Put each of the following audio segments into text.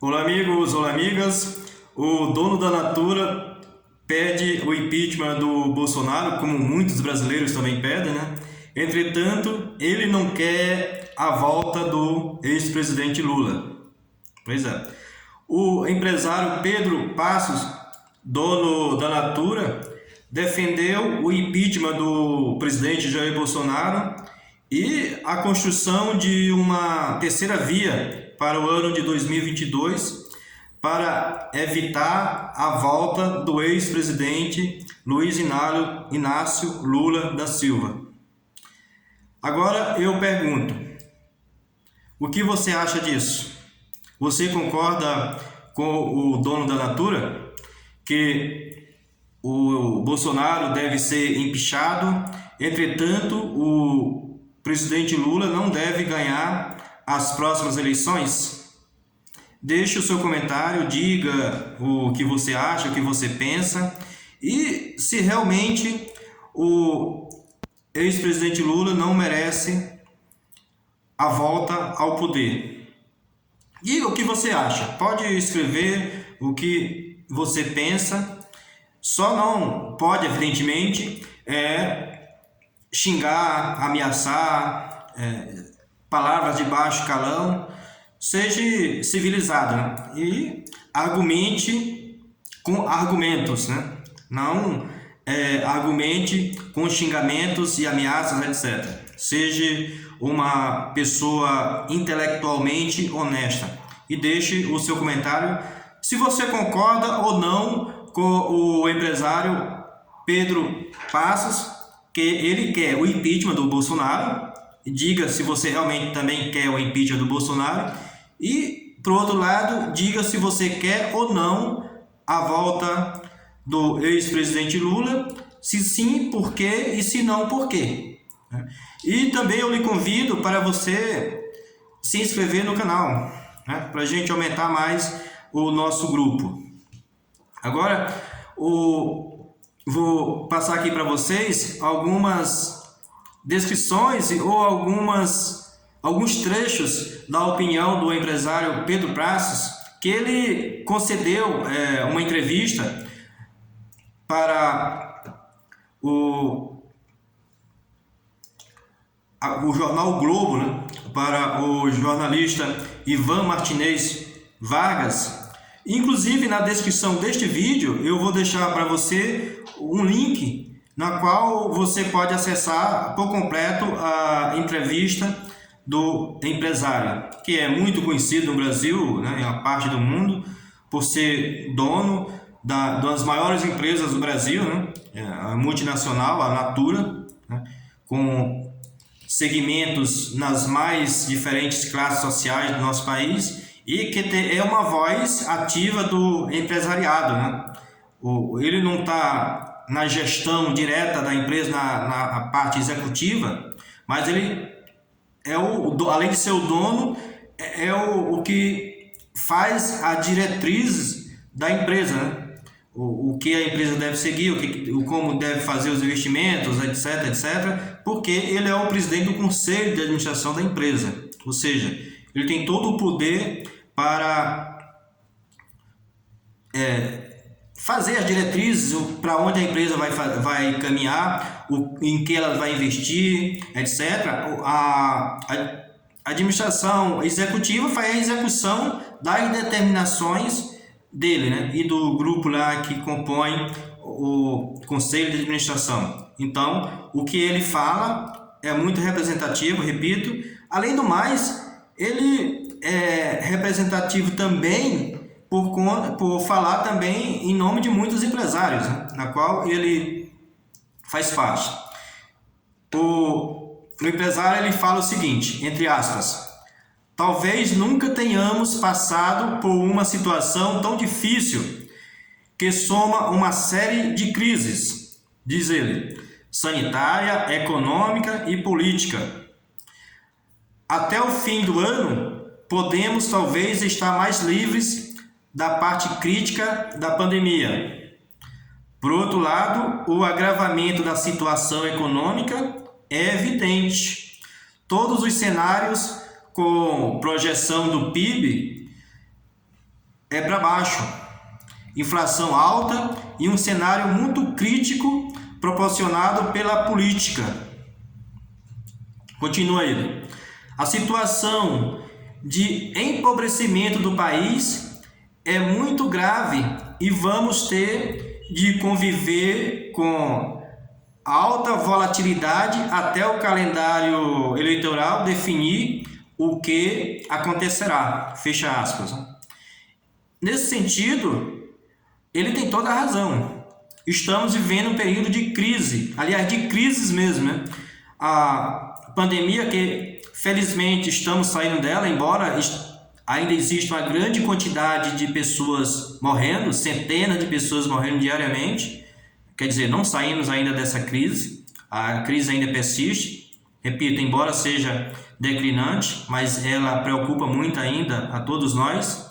Olá amigos, olá amigas. O dono da Natura pede o impeachment do Bolsonaro, como muitos brasileiros também pedem, né? Entretanto, ele não quer a volta do ex-presidente Lula. Pois é. O empresário Pedro Passos, dono da Natura, defendeu o impeachment do presidente Jair Bolsonaro e a construção de uma terceira via para o ano de 2022 para evitar a volta do ex-presidente Luiz Inácio Lula da Silva. Agora eu pergunto, o que você acha disso? Você concorda com o dono da Natura que o Bolsonaro deve ser empichado? Entretanto, o presidente Lula não deve ganhar as próximas eleições? Deixe o seu comentário, diga o que você acha, o que você pensa e se realmente o ex-presidente Lula não merece a volta ao poder. Diga o que você acha, pode escrever o que você pensa, só não pode, evidentemente, xingar, ameaçar, palavras de baixo calão. Seja civilizado, né? E argumente com argumentos, né? Não argumente com xingamentos e ameaças, etc. Seja uma pessoa intelectualmente honesta e deixe o seu comentário se você concorda ou não com o empresário Pedro Passos, que ele quer o impeachment do Bolsonaro. Diga se você realmente também quer o impeachment do Bolsonaro. E, por outro lado, diga se você quer ou não a volta do ex-presidente Lula, se sim, por quê, e se não, por quê. E também eu lhe convido para você se inscrever no canal, né, para a gente aumentar mais o nosso grupo. Agora, vou passar aqui para vocês algumas descrições ou alguns trechos da opinião do empresário Pedro Passos, que ele concedeu uma entrevista para o jornal o Globo, né? Para o jornalista Ivan Martinez Vargas. Inclusive, na descrição deste vídeo eu vou deixar para você um link na qual você pode acessar por completo a entrevista do empresário, que é muito conhecido no Brasil, né, em uma parte do mundo, por ser dono das maiores empresas do Brasil, né, a multinacional, a Natura, né, com segmentos nas mais diferentes classes sociais do nosso país e que é uma voz ativa do empresariado, né? Ele não está na gestão direta da empresa, na parte executiva, mas ele além de ser o dono, o que faz a diretriz da empresa, né? O que a empresa deve seguir, como deve fazer os investimentos, etc, etc, porque ele é o presidente do conselho de administração da empresa, ou seja, ele tem todo o poder para fazer as diretrizes, para onde a empresa vai caminhar, em que ela vai investir, etc. A administração executiva faz a execução das determinações dele, né? E do grupo lá que compõe o conselho de administração. Então, o que ele fala é muito representativo, repito. Além do mais, ele é representativo também por falar também em nome de muitos empresários, né, na qual ele faz parte. O empresário ele fala o seguinte, entre aspas: talvez nunca tenhamos passado por uma situação tão difícil que soma uma série de crises, diz ele, sanitária, econômica e política. Até o fim do ano, podemos talvez estar mais livres da parte crítica da pandemia. Por outro lado, o agravamento da situação econômica é evidente. Todos os cenários com projeção do PIB é para baixo. Inflação alta e um cenário muito crítico proporcionado pela política. Continua ele. A situação de empobrecimento do país é muito grave e vamos ter de conviver com alta volatilidade até o calendário eleitoral definir o que acontecerá. Fecha aspas. Nesse sentido, ele tem toda a razão. Estamos vivendo um período de crise, aliás, de crises mesmo, né? A pandemia, que felizmente estamos saindo dela, embora ainda exista uma grande quantidade de pessoas morrendo, centenas de pessoas morrendo diariamente, quer dizer, não saímos ainda dessa crise, a crise ainda persiste, repito, embora seja declinante, mas ela preocupa muito ainda a todos nós.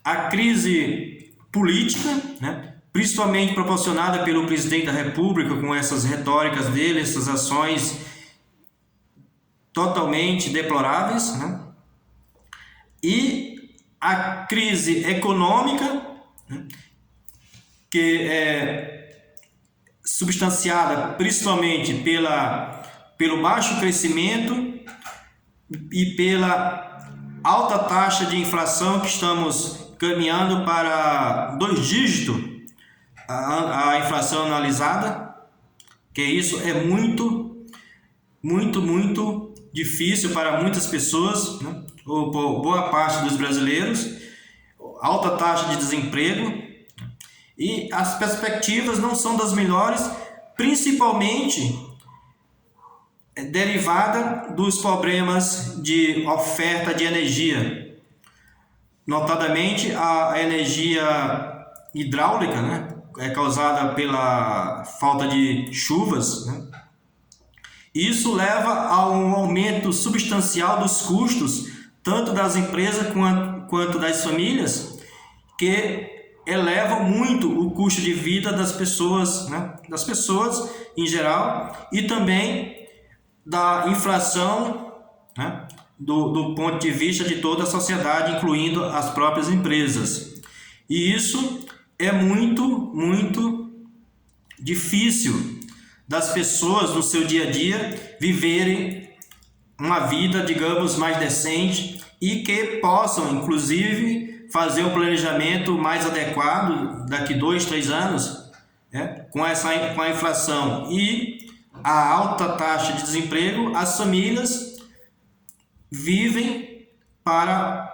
A crise política, né? Principalmente proporcionada pelo presidente da República, com essas retóricas dele, essas ações totalmente deploráveis, né? E a crise econômica, né? Que é substanciada principalmente pelo baixo crescimento e pela alta taxa de inflação, que estamos caminhando para 2 dígitos a inflação anualizada, que isso é muito difícil para muitas pessoas, né? Ou boa parte dos brasileiros, alta taxa de desemprego, e as perspectivas não são das melhores, principalmente derivada dos problemas de oferta de energia, notadamente a energia hidráulica, né? É causada pela falta de chuvas, né? Isso leva a um aumento substancial dos custos, tanto das empresas quanto das famílias, que elevam muito o custo de vida das pessoas, né? Das pessoas em geral, e também da inflação, né? Do ponto de vista de toda a sociedade, incluindo as próprias empresas. E isso é muito difícil das pessoas no seu dia a dia viverem uma vida, digamos, mais decente, e que possam, inclusive, fazer um planejamento mais adequado daqui 2, 3 anos, né? Com a inflação e a alta taxa de desemprego, as famílias vivem para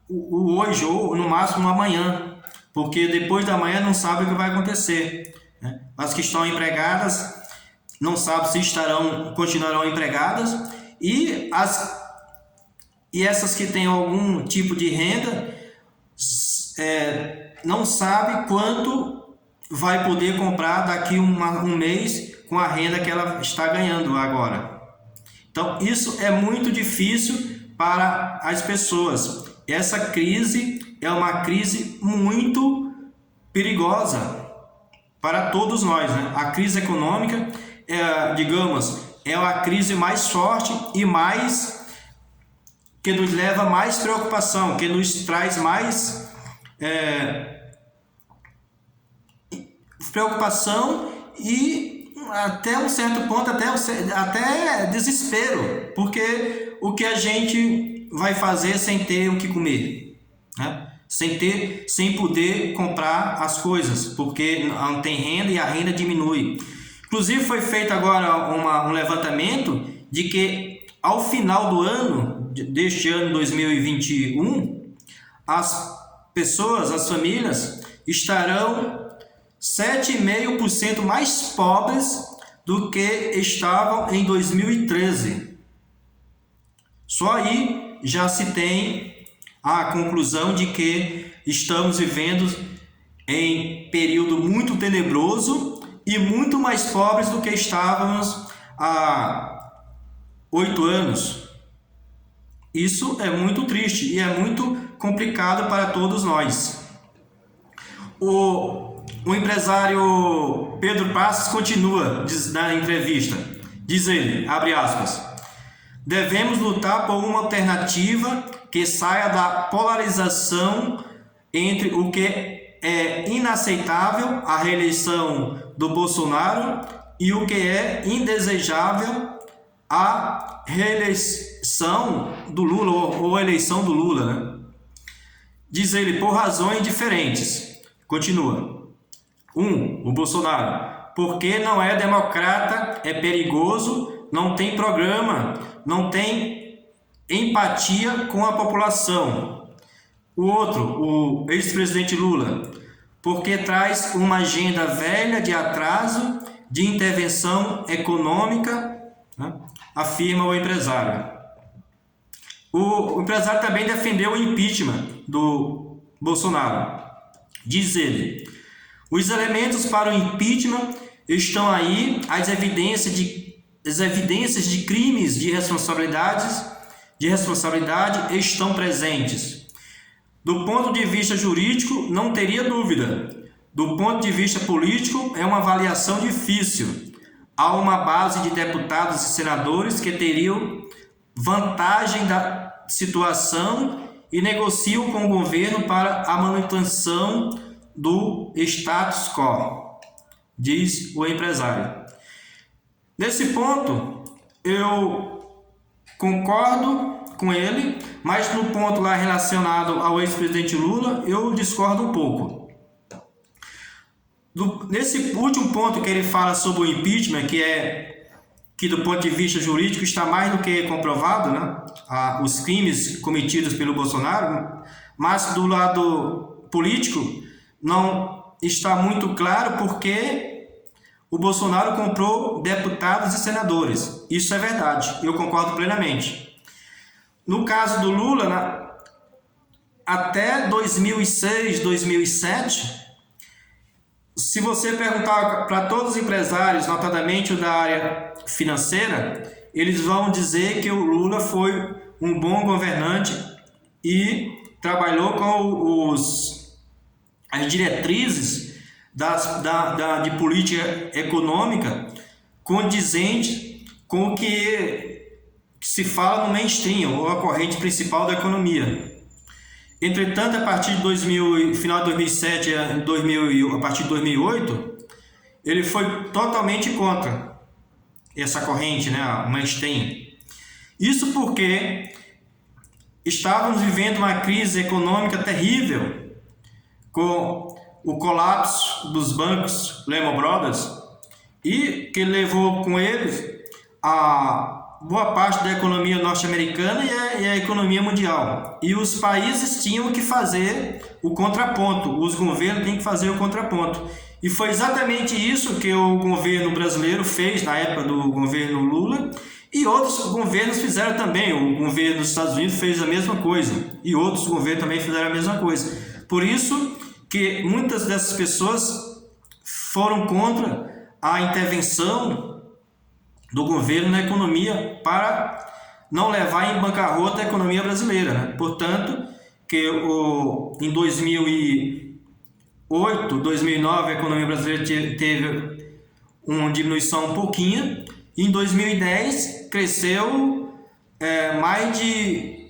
o hoje ou no máximo amanhã, porque depois da manhã não sabe o que vai acontecer, né? As que estão empregadas não sabem se continuarão empregadas, e essas que têm algum tipo de renda não sabe quanto vai poder comprar daqui um mês com a renda que ela está ganhando agora. Então, isso é muito difícil para as pessoas. Essa crise é uma crise muito perigosa para todos nós, né? A crise econômica é a crise mais forte e que nos leva a mais preocupação, que nos traz mais preocupação e até um certo ponto até desespero, porque o que a gente vai fazer sem ter o que comer, né? Sem poder comprar as coisas, porque não tem renda e a renda diminui. Inclusive foi feito agora um levantamento de que ao final do ano, deste ano 2021, as famílias estarão 7,5% mais pobres do que estavam em 2013. Só aí já se tem a conclusão de que estamos vivendo em período muito tenebroso e muito mais pobres do que estávamos há 8 anos. Isso é muito triste e é muito complicado para todos nós. O empresário Pedro Passos continua na entrevista. Diz ele, abre aspas: devemos lutar por uma alternativa que saia da polarização entre o que é inaceitável, a reeleição do Bolsonaro, e o que é indesejável, a reeleição do Lula, ou a eleição do Lula, né? Diz ele, por razões diferentes. Continua. 1. O Bolsonaro. Porque não é democrata, é perigoso, não tem programa, não tem empatia com a população. O outro, o ex-presidente Lula. Porque traz uma agenda velha de atraso, de intervenção econômica, né? Afirma o empresário. O empresário também defendeu o impeachment do Bolsonaro. Diz ele, os elementos para o impeachment estão aí, as evidências de crimes de responsabilidade estão presentes. Do ponto de vista jurídico, não teria dúvida. Do ponto de vista político, é uma avaliação difícil. Há uma base de deputados e senadores que teriam vantagem da situação e negociam com o governo para a manutenção do status quo, diz o empresário. Nesse ponto, eu concordo com ele, mas no ponto lá relacionado ao ex-presidente Lula, eu discordo um pouco. Nesse último ponto que ele fala sobre o impeachment, que do ponto de vista jurídico está mais do que comprovado, né? Os crimes cometidos pelo Bolsonaro, mas do lado político não está muito claro porque o Bolsonaro comprou deputados e senadores. Isso é verdade, eu concordo plenamente. No caso do Lula, até 2006, 2007, se você perguntar para todos os empresários, notadamente o da área financeira, eles vão dizer que o Lula foi um bom governante e trabalhou com as diretrizes de política econômica condizente com o que se fala no mainstream, ou a corrente principal da economia. Entretanto, a partir de final de 2007 a partir de 2008, ele foi totalmente contra essa corrente, né, o mainstream. Isso porque estávamos vivendo uma crise econômica terrível, com o colapso dos bancos Lehman Brothers, e que levou com eles a boa parte da economia norte-americana e a economia mundial. E os países tinham que fazer o contraponto, os governos têm que fazer o contraponto. E foi exatamente isso que o governo brasileiro fez na época do governo Lula, e outros governos fizeram também. O governo dos Estados Unidos fez a mesma coisa, e outros governos também fizeram a mesma coisa. Por isso que muitas dessas pessoas foram contra a intervenção do governo na economia para não levar em bancarrota a economia brasileira, né? Portanto, que em 2008, 2009 a economia brasileira teve uma diminuição um pouquinho, e em 2010 cresceu mais de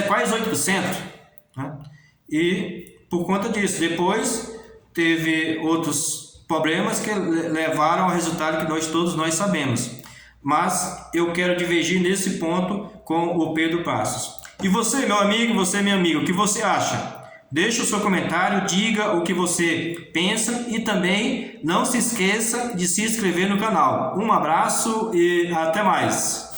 quase 8%, né? E por conta disso, depois teve outros problemas que levaram ao resultado que todos nós sabemos. Mas eu quero divergir nesse ponto com o Pedro Passos. E você, meu amigo, você, minha amiga, o que você acha? Deixe o seu comentário, diga o que você pensa e também não se esqueça de se inscrever no canal. Um abraço e até mais!